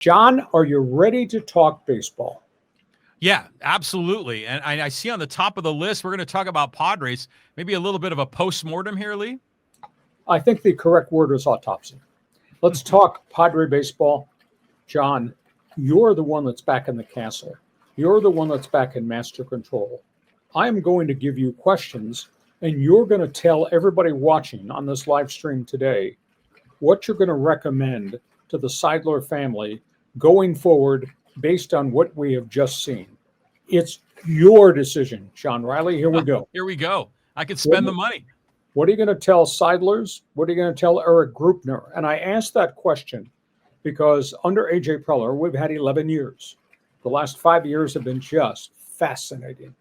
John, are you ready to talk baseball? Yeah, absolutely. And I see on the top of the list, we're going to talk about Padres. Maybe a little bit of a post-mortem here, Lee. I think the correct word is autopsy. Let's talk Padre baseball. John, you're the one that's back in the castle. You're the one that's back in master control. I'm going to give you questions, and you're going to tell everybody watching on this live stream today what you're going to recommend to the Seidler family going forward based on what we have just seen. It's your decision, John Riley. Here we go. Here we go. I can spend the money. What are you going to tell Seidlers? What are you going to tell Eric Grupner? And I asked that question because under AJ Preller, we've had 11 years. The last 5 years have been just fascinating.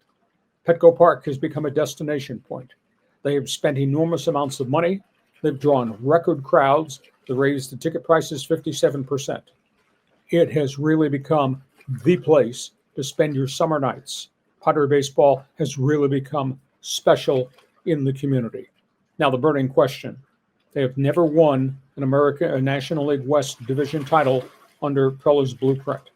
Petco Park has become a destination point. They have spent enormous amounts of money. They've drawn record crowds. They raised the ticket prices 57%. It has really become the place to spend your summer nights. Padre baseball has really become special in the community. Now, the burning question. They have never won a National League West division title under Preller's blueprint.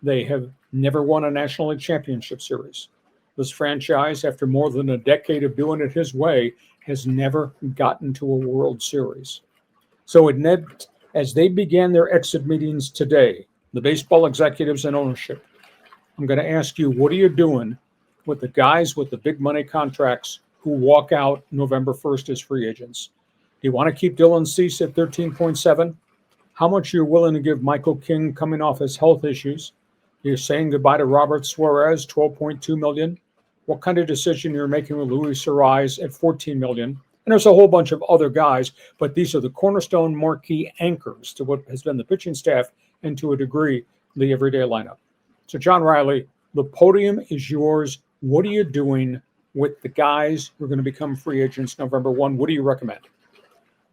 They have never won a National League Championship Series. This franchise, after more than a decade of doing it his way, has never gotten to a World Series. So as they began their exit meetings today, the baseball executives and ownership, I'm going to ask you, what are you doing with the guys with the big money contracts who walk out November 1st as free agents? Do you want to keep Dylan Cease at 13.7? How much are you willing to give Michael King coming off his health issues? You're saying goodbye to Robert Suarez, $12.2 million. What kind of decision you're making with Luis Suarez at $14 million? And there's a whole bunch of other guys, but these are the cornerstone marquee anchors to what has been the pitching staff and to a degree, the everyday lineup. So John Riley, the podium is yours. What are you doing with the guys who are going to become free agents November 1? What do you recommend?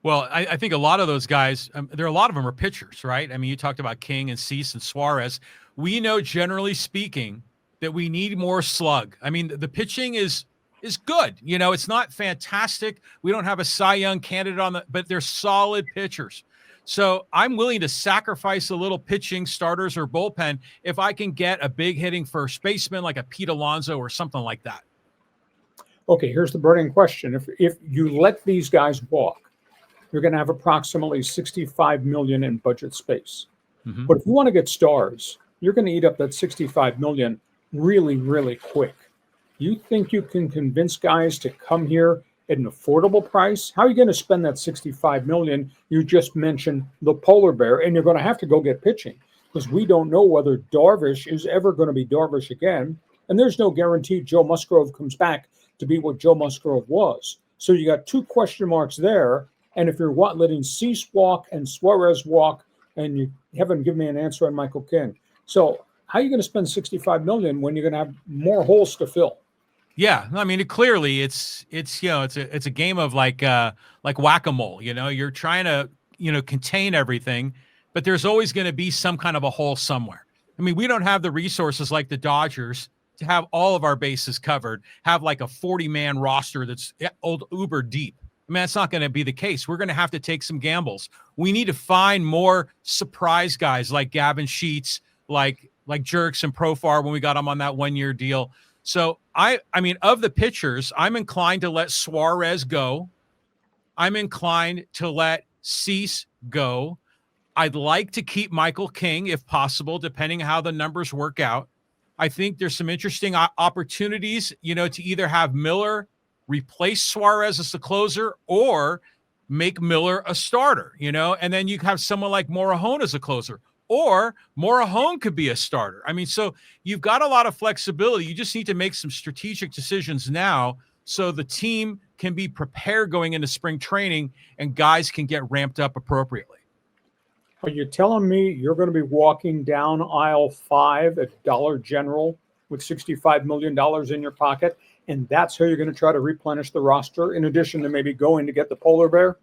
Well, I think a lot of those guys, a lot of them are pitchers, right? I mean, you talked about King and Cease and Suarez. We know, generally speaking, that we need more slug. I mean, the pitching is good. You know, it's not fantastic. We don't have a Cy Young candidate but they're solid pitchers. So I'm willing to sacrifice a little pitching, starters, or bullpen if I can get a big hitting first baseman like a Pete Alonso or something like that. Okay, here's the burning question. If you let these guys walk, you're going to have approximately $65 million in budget space. Mm-hmm. But if you want to get stars, you're going to eat up that $65 million really, really quick. You think you can convince guys to come here at an affordable price? How are you going to spend that $65 million? You just mentioned the polar bear, and you're going to have to go get pitching because we don't know whether Darvish is ever going to be Darvish again. And there's no guarantee Joe Musgrove comes back to be what Joe Musgrove was. So you got two question marks there. And if you're letting Cease walk and Suarez walk, and you haven't given me an answer on Michael King. So how are you going to spend $65 million when you're going to have more holes to fill? Yeah, I mean, clearly it's a game of like whack-a-mole. You know, you're trying to contain everything, but there's always going to be some kind of a hole somewhere. I mean, we don't have the resources like the Dodgers to have all of our bases covered, have like a 40-man roster that's uber deep. I mean, that's not going to be the case. We're going to have to take some gambles. We need to find more surprise guys like Gavin Sheets, like Jerks and Profar when we got him on that 1-year deal. So I mean, of the pitchers, I'm inclined to let Suarez go. I'm inclined to let Cease go. I'd like to keep Michael King if possible, depending on how the numbers work out. I think there's some interesting opportunities, to either have Miller replace Suarez as the closer or make Miller a starter, and then you have someone like Morejon as a closer, or Morejon could be a starter. I mean, so you've got a lot of flexibility. You just need to make some strategic decisions now so the team can be prepared going into spring training and guys can get ramped up appropriately. Are you telling me you're going to be walking down aisle 5 at Dollar General with $65 million in your pocket, and that's how you're going to try to replenish the roster in addition to maybe going to get the polar bear?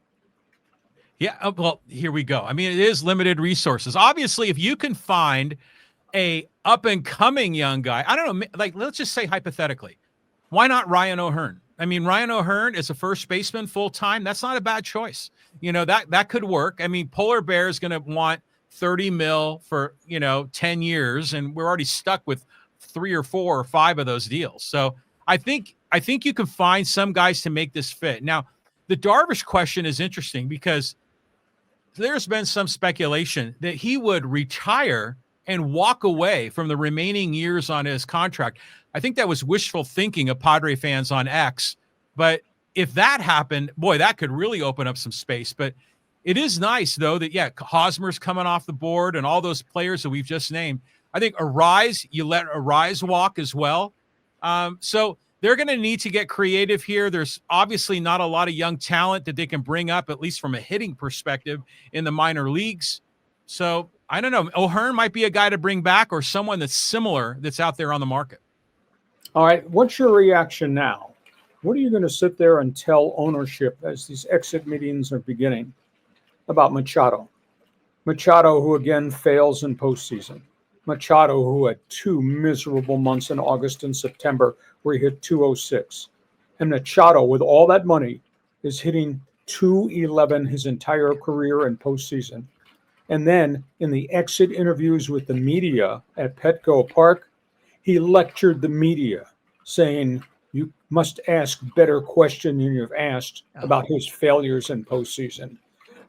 Yeah, well, here we go. I mean, it is limited resources. Obviously, if you can find a up-and-coming young guy, I don't know, like let's just say hypothetically, why not Ryan O'Hearn? I mean, Ryan O'Hearn is a first baseman full-time. That's not a bad choice. That could work. I mean, polar bear is going to want $30 million for, 10 years, and we're already stuck with 3 or 4 or 5 of those deals. So I think you can find some guys to make this fit. Now, the Darvish question is interesting because there's been some speculation that he would retire and walk away from the remaining years on his contract. I think that was wishful thinking of Padre fans on X, but if that happened, boy, that could really open up some space. But it is nice, though, that, Hosmer's coming off the board and all those players that we've just named. I think you let Arise walk as well. So they're going to need to get creative here. There's obviously not a lot of young talent that they can bring up, at least from a hitting perspective, in the minor leagues. So I don't know. O'Hearn might be a guy to bring back, or someone that's similar that's out there on the market. All right. What's your reaction now? What are you going to sit there and tell ownership as these exit meetings are beginning about Machado? Machado, who again fails in postseason. Machado, who had 2 miserable months in August and September where he hit 206. And Machado, with all that money, is hitting 211 his entire career in postseason. And then in the exit interviews with the media at Petco Park, he lectured the media saying, you must ask better question than you've asked about his failures in postseason.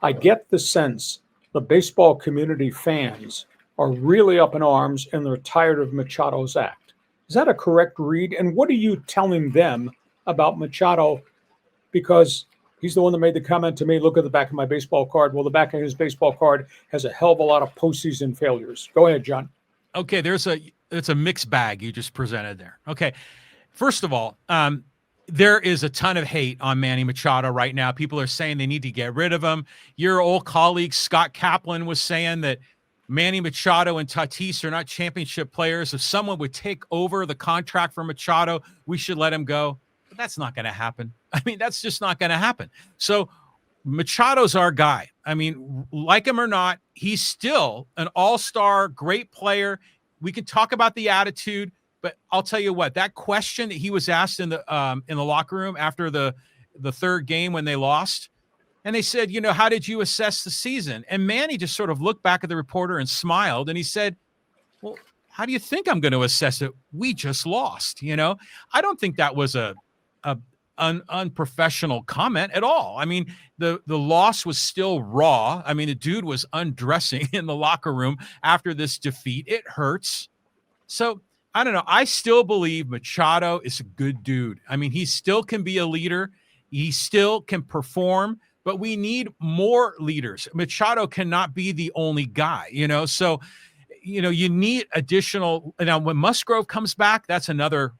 I get the sense the baseball community fans are really up in arms and they're tired of Machado's act. Is that a correct read? And what are you telling them about Machado? Because he's the one that made the comment to me, look at the back of my baseball card. Well, the back of his baseball card has a hell of a lot of postseason failures. Go ahead, John. Okay, it's a mixed bag you just presented there. Okay. First of all, there is a ton of hate on Manny Machado right now. People are saying they need to get rid of him. Your old colleague, Scott Kaplan, was saying that Manny Machado and Tatis are not championship players. If someone would take over the contract for Machado, we should let him go. But that's not going to happen. I mean, that's just not going to happen. So Machado's our guy. I mean, like him or not, he's still an all-star, great player. We can talk about the attitude. But I'll tell you what, that question that he was asked in the locker room after the third game when they lost, and they said, how did you assess the season? And Manny just sort of looked back at the reporter and smiled, and he said, well, how do you think I'm going to assess it? We just lost. I don't think that was a unprofessional comment at all. I mean, the loss was still raw. I mean, the dude was undressing in the locker room after this defeat. It hurts. So I don't know. I still believe Machado is a good dude. I mean, he still can be a leader. He still can perform, but we need more leaders. Machado cannot be the only guy, So, you need additional. Now, when Musgrove comes back, that's another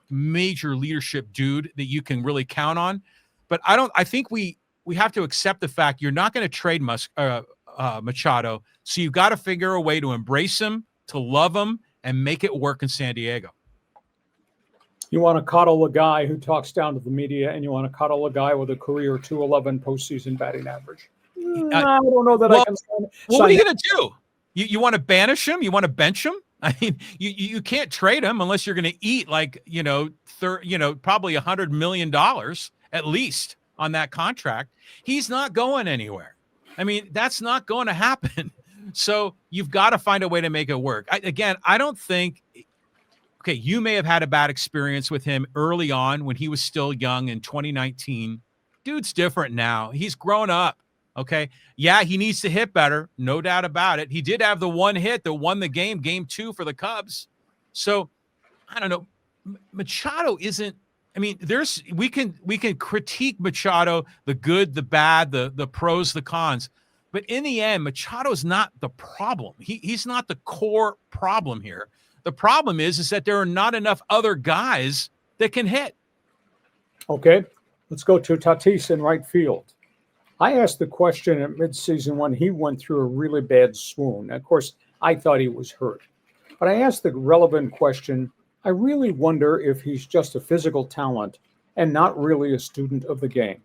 major leadership dude that you can really count on. But I think we have to accept the fact you're not going to trade Machado. So you've got to figure a way to embrace him, to love him, and make it work in San Diego. You want to coddle a guy who talks down to the media, and you want to coddle a guy with a career 211 postseason batting average. I don't know that I can sign. What are you going to do? You want to banish him? You want to bench him? I mean, you can't trade him unless you're going to eat probably $100 million at least on that contract. He's not going anywhere. I mean, that's not going to happen. So you've got to find a way to make it work. I don't think, okay, you may have had a bad experience with him early on when he was still young in 2019. Dude's different now. He's grown up. Okay. Yeah, he needs to hit better. No doubt about it. He did have the one hit that won the game 2 for the Cubs. So I don't know. Machado isn't, I mean, we can critique Machado, the good, the bad, the pros, the cons. But in the end, Machado's not the problem. He's not the core problem here. The problem is that there are not enough other guys that can hit. Okay, let's go to Tatis in right field. I asked the question at midseason when he went through a really bad swoon. Of course, I thought he was hurt. But I asked the relevant question, I really wonder if he's just a physical talent and not really a student of the game.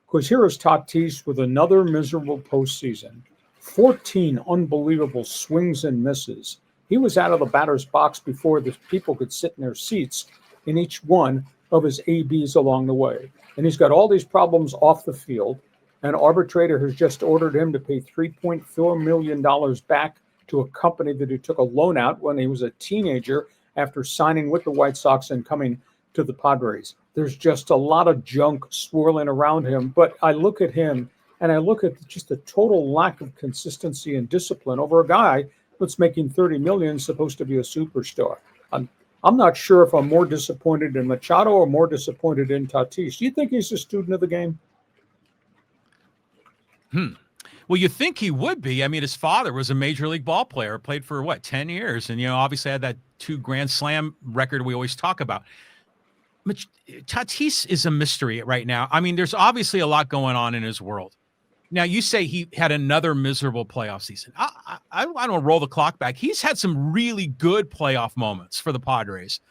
Because here is Tatis with another miserable postseason. 14 unbelievable swings and misses. He was out of the batter's box before the people could sit in their seats in each one of his ABs along the way. And he's got all these problems off the field. An arbitrator has just ordered him to pay $3.4 million back to a company that he took a loan out when he was a teenager after signing with the White Sox and coming to the Padres. There's just a lot of junk swirling around him, but I look at him and I look at just the total lack of consistency and discipline over a guy that's making $30 million, supposed to be a superstar. I'm not sure if I'm more disappointed in Machado or more disappointed in Tatis. Do you think he's a student of the game? Well, you think he would be. I mean, his father was a major league ball player, played for 10 years, and obviously had that 2 Grand Slam record we always talk about. Tatis is a mystery right now. I mean, there's obviously a lot going on in his world. Now, you say he had another miserable playoff season. I don't roll the clock back. He's had some really good playoff moments for the Padres.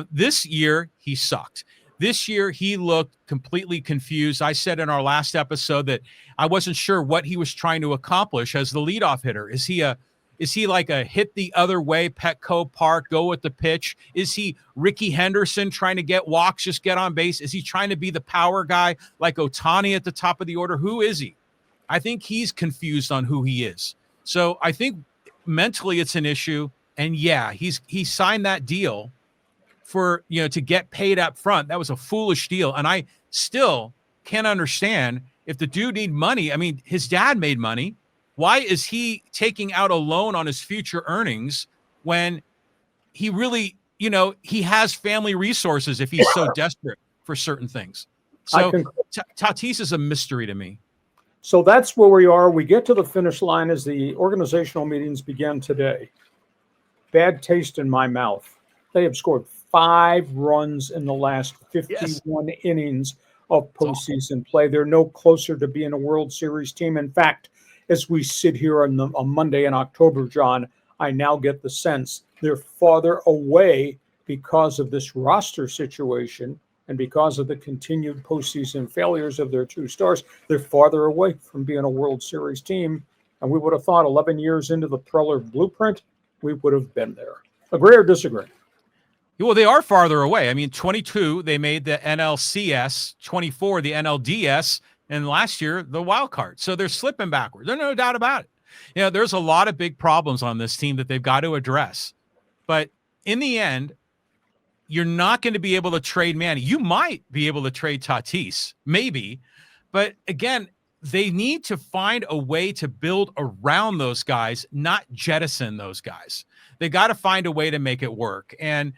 This year, he sucked. This year, he looked completely confused. I said in our last episode that I wasn't sure what he was trying to accomplish as the leadoff hitter. Is he like a hit the other way, Petco Park, go with the pitch? Is he Ricky Henderson trying to get walks, just get on base? Is he trying to be the power guy like Ohtani at the top of the order? Who is he? I think he's confused on who he is. So I think mentally it's an issue. And yeah, he signed that deal for, to get paid up front. That was a foolish deal. And I still can't understand if the dude need money. I mean, his dad made money. Why is he taking out a loan on his future earnings when he really, he has family resources if he's so desperate for certain things? So Tatis is a mystery to me. So that's where we are. We get to the finish line as the organizational meetings begin today. Bad taste in my mouth. They have scored 5 runs in the last 51 innings of postseason play. They're no closer to being a World Series team. In fact, as we sit here on Monday in October, John, I now get the sense they're farther away because of this roster situation and because of the continued postseason failures of their 2 stars. They're farther away from being a World Series team. And we would have thought 11 years into the Preller blueprint, we would have been there. Agree or disagree? Well, they are farther away. I mean, 22, they made the NLCS, 24, the NLDS, and last year, the wild card. So they're slipping backwards. There's no doubt about it. There's a lot of big problems on this team that they've got to address. But in the end, you're not going to be able to trade Manny. You might be able to trade Tatis, maybe. But again, they need to find a way to build around those guys, not jettison those guys. They got to find a way to make it work. And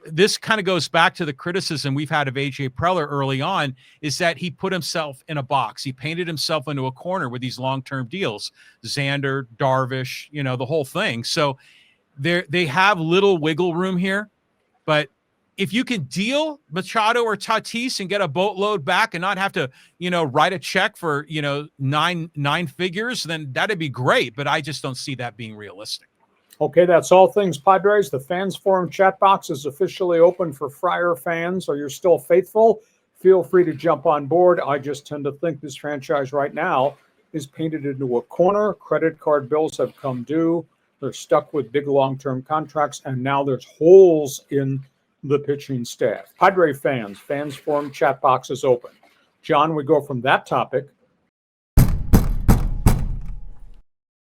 this kind of goes back to the criticism we've had of AJ Preller early on, is that he put himself in a box. He painted himself into a corner with these long-term deals, Xander, Darvish, the whole thing. So they have little wiggle room here, but if you can deal Machado or Tatis and get a boatload back and not have to, write a check for, nine figures, then that'd be great. But I just don't see that being realistic. Okay, that's all things Padres. The Fans Forum chat box is officially open for Friar fans. Are you still faithful? Feel free to jump on board. I just tend to think this franchise right now is painted into a corner. Credit card bills have come due. They're stuck with big long-term contracts, and now there's holes in the pitching staff. Padre fans, Fans Forum chat box is open. John, we go from that topic